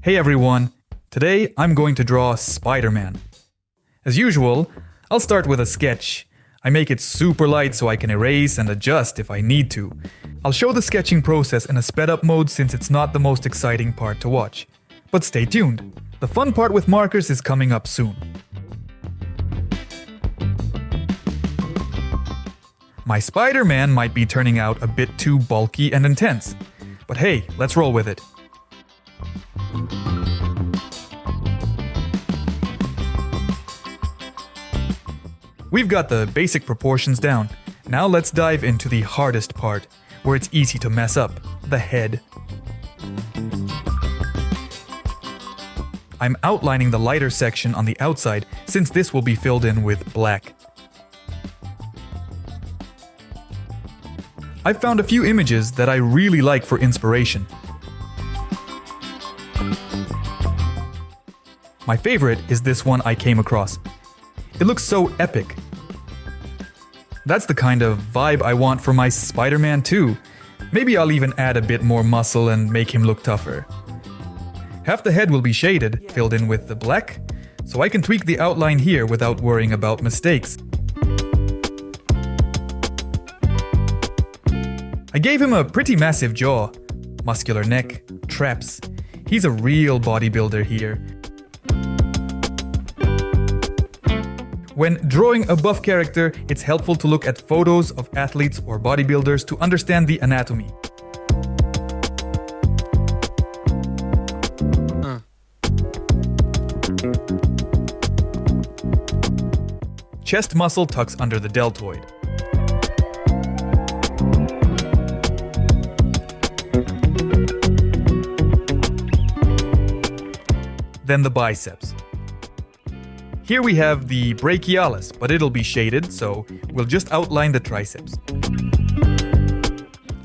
Hey everyone, today I'm going to draw Spider-Man. As usual, I'll start with a sketch. I make it super light so I can erase and adjust if I need to. I'll show the sketching process in a sped up mode since it's not the most exciting part to watch. But stay tuned, the fun part with markers is coming up soon. My Spider-Man might be turning out a bit too bulky and intense. But hey, let's roll with it. We've got the basic proportions down. Now let's dive into the hardest part, where it's easy to mess up, the head. I'm outlining the lighter section on the outside since this will be filled in with black. I've found a few images that I really like for inspiration. My favorite is this one I came across. It looks so epic. That's the kind of vibe I want for my Spider-Man too. Maybe I'll even add a bit more muscle and make him look tougher. Half the head will be shaded, filled in with the black, so I can tweak the outline here without worrying about mistakes. I gave him a pretty massive jaw, muscular neck, traps. He's a real bodybuilder here. When drawing a buff character, it's helpful to look at photos of athletes or bodybuilders to understand the anatomy. Chest muscle tucks under the deltoid. Then the biceps. Here we have the brachialis, but it'll be shaded, so we'll just outline the triceps.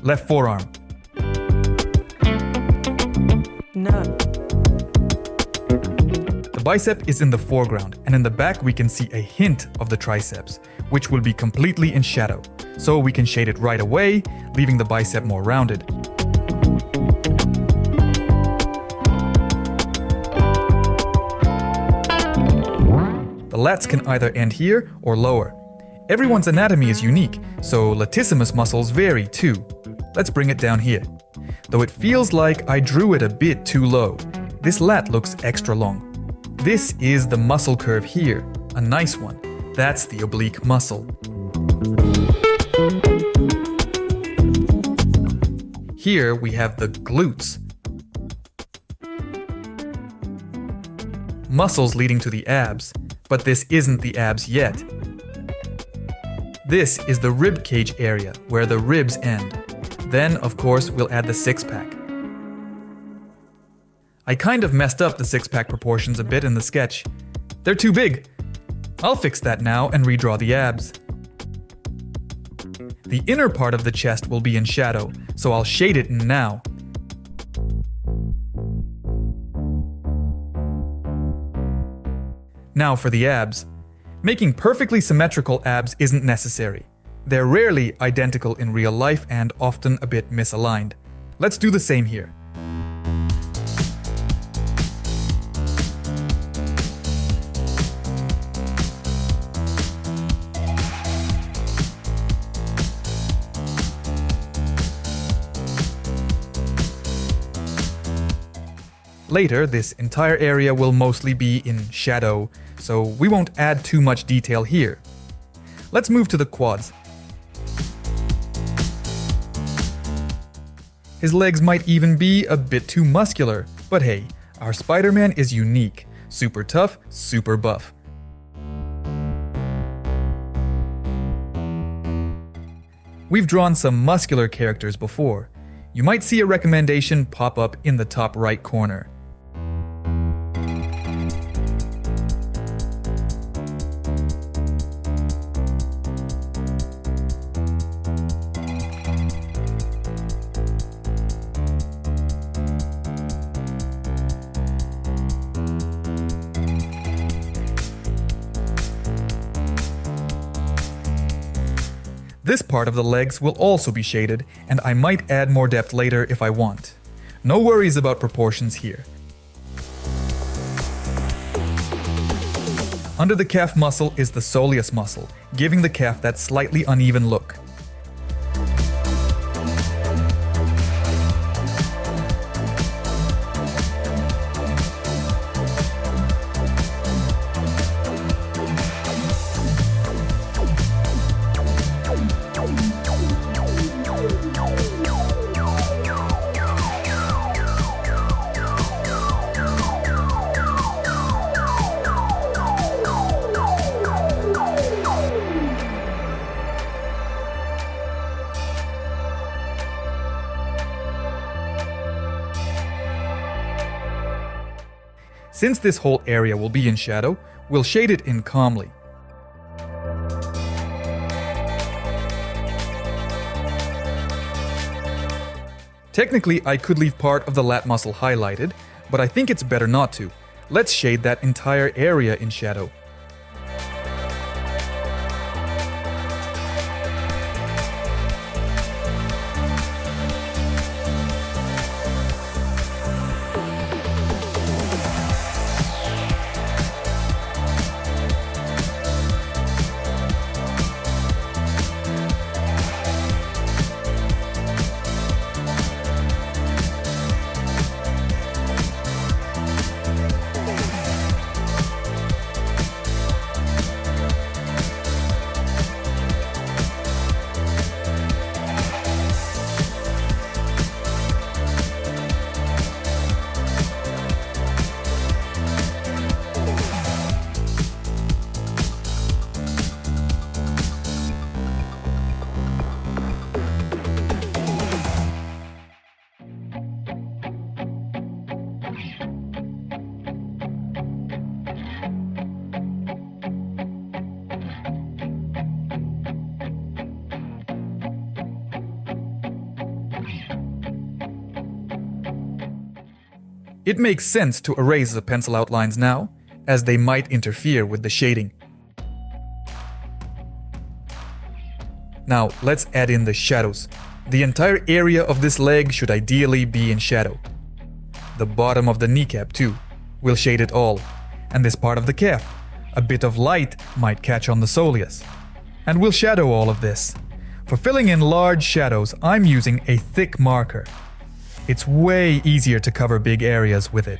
Left forearm. No. The bicep is in the foreground, and in the back we can see a hint of the triceps, which will be completely in shadow, so we can shade it right away, leaving the bicep more rounded. The lats can either end here or lower. Everyone's anatomy is unique, so latissimus muscles vary too. Let's bring it down here. Though it feels like I drew it a bit too low, this lat looks extra long. This is the muscle curve here, a nice one. That's the oblique muscle. Here we have the glutes. Muscles leading to the abs. But this isn't the abs yet. This is the rib cage area, where the ribs end. Then, of course, we'll add the six-pack. I kind of messed up the six-pack proportions a bit in the sketch. They're too big. I'll fix that now and redraw the abs. The inner part of the chest will be in shadow, so I'll shade it in now. Now for the abs. Making perfectly symmetrical abs isn't necessary. They're rarely identical in real life and often a bit misaligned. Let's do the same here. Later, this entire area will mostly be in shadow, so we won't add too much detail here. Let's move to the quads. His legs might even be a bit too muscular, but hey, our Spider-Man is unique, super tough, super buff. We've drawn some muscular characters before. You might see a recommendation pop up in the top right corner. This part of the legs will also be shaded, and I might add more depth later if I want. No worries about proportions here. Under the calf muscle is the soleus muscle, giving the calf that slightly uneven look. Since this whole area will be in shadow, we'll shade it in calmly. Technically, I could leave part of the lat muscle highlighted, but I think it's better not to. Let's shade that entire area in shadow. It makes sense to erase the pencil outlines now, as they might interfere with the shading. Now let's add in the shadows. The entire area of this leg should ideally be in shadow. The bottom of the kneecap too. We'll shade it all. And this part of the calf. A bit of light might catch on the soleus. And we'll shadow all of this. For filling in large shadows, I'm using a thick marker. It's way easier to cover big areas with it.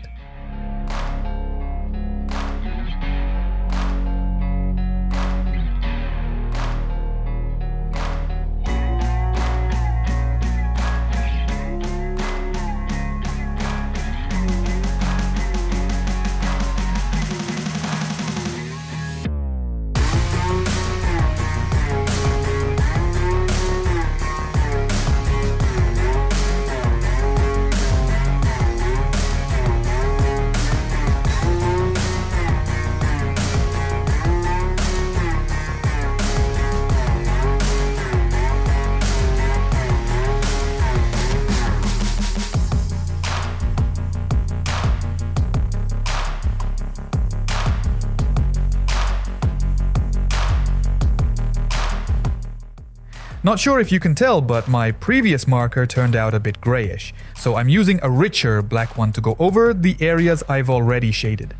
Not sure if you can tell, but my previous marker turned out a bit grayish, so I'm using a richer black one to go over the areas I've already shaded.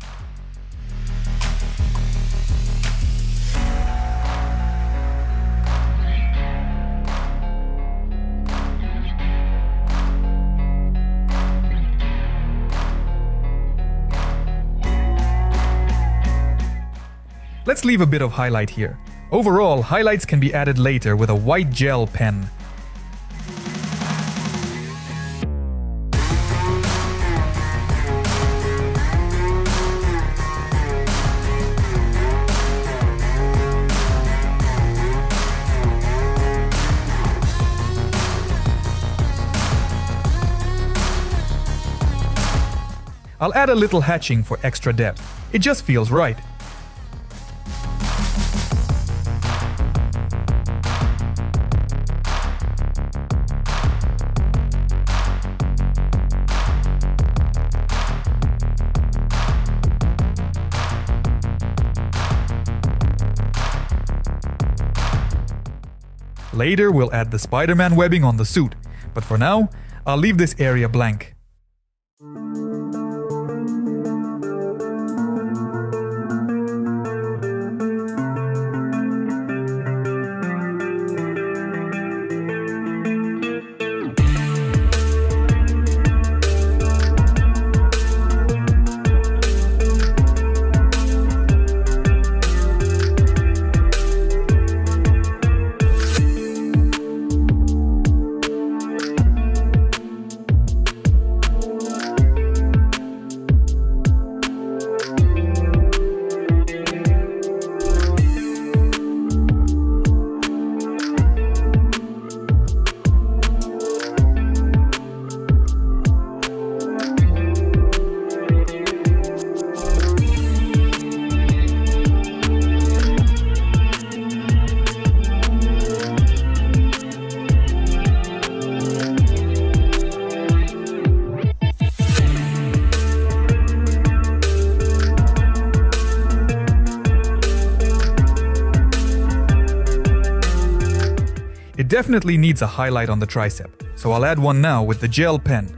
Let's leave a bit of highlight here. Overall, highlights can be added later with a white gel pen. I'll add a little hatching for extra depth. It just feels right. Later, we'll add the Spider-Man webbing on the suit, but for now, I'll leave this area blank. definitely needs a highlight on the tricep, so I'll add one now with the gel pen.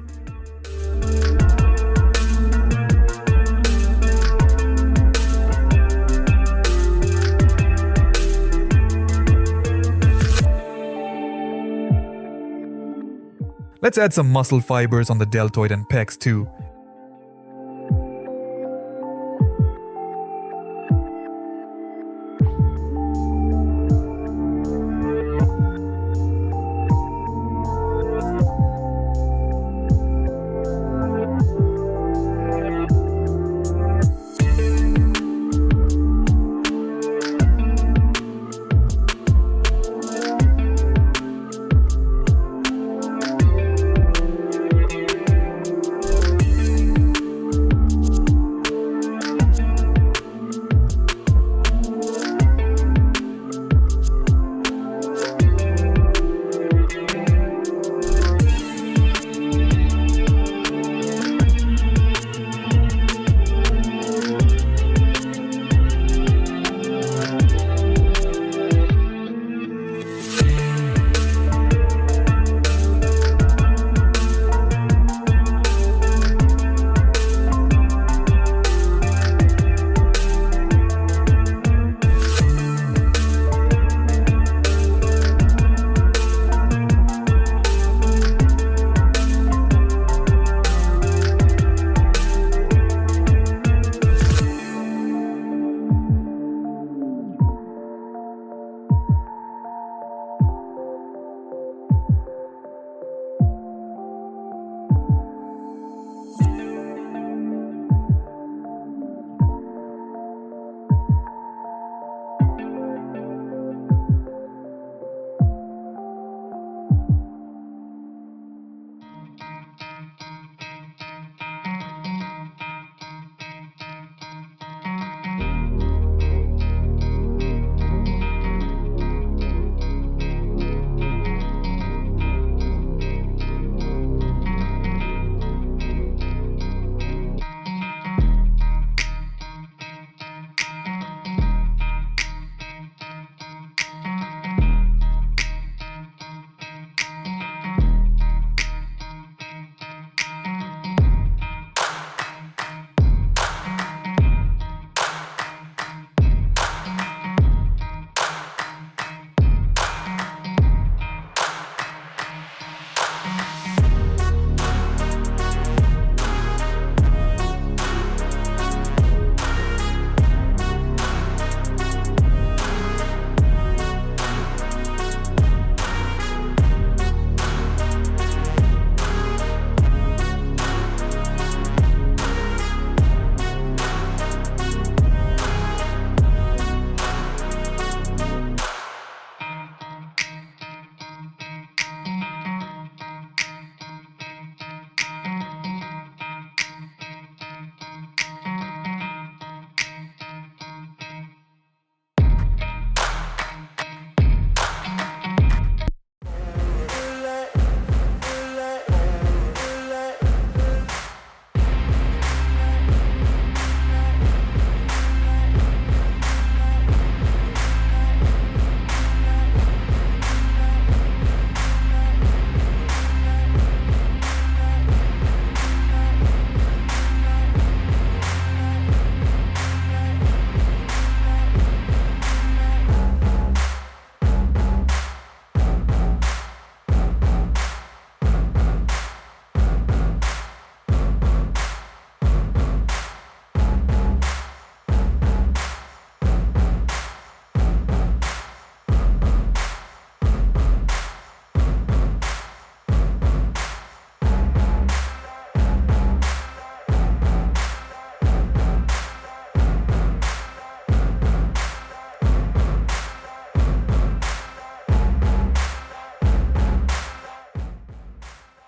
Let's add some muscle fibers on the deltoid and pecs too.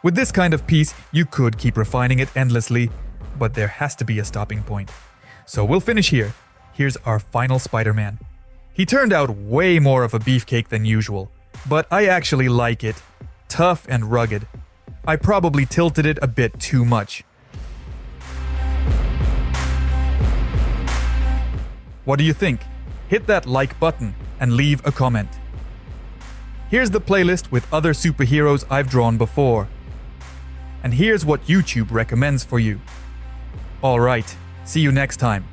With this kind of piece, you could keep refining it endlessly, but there has to be a stopping point. So we'll finish here. Here's our final Spider-Man. He turned out way more of a beefcake than usual, but I actually like it. Tough and rugged. I probably tilted it a bit too much. What do you think? Hit that like button and leave a comment. Here's the playlist with other superheroes I've drawn before. And here's what YouTube recommends for you. Alright, see you next time.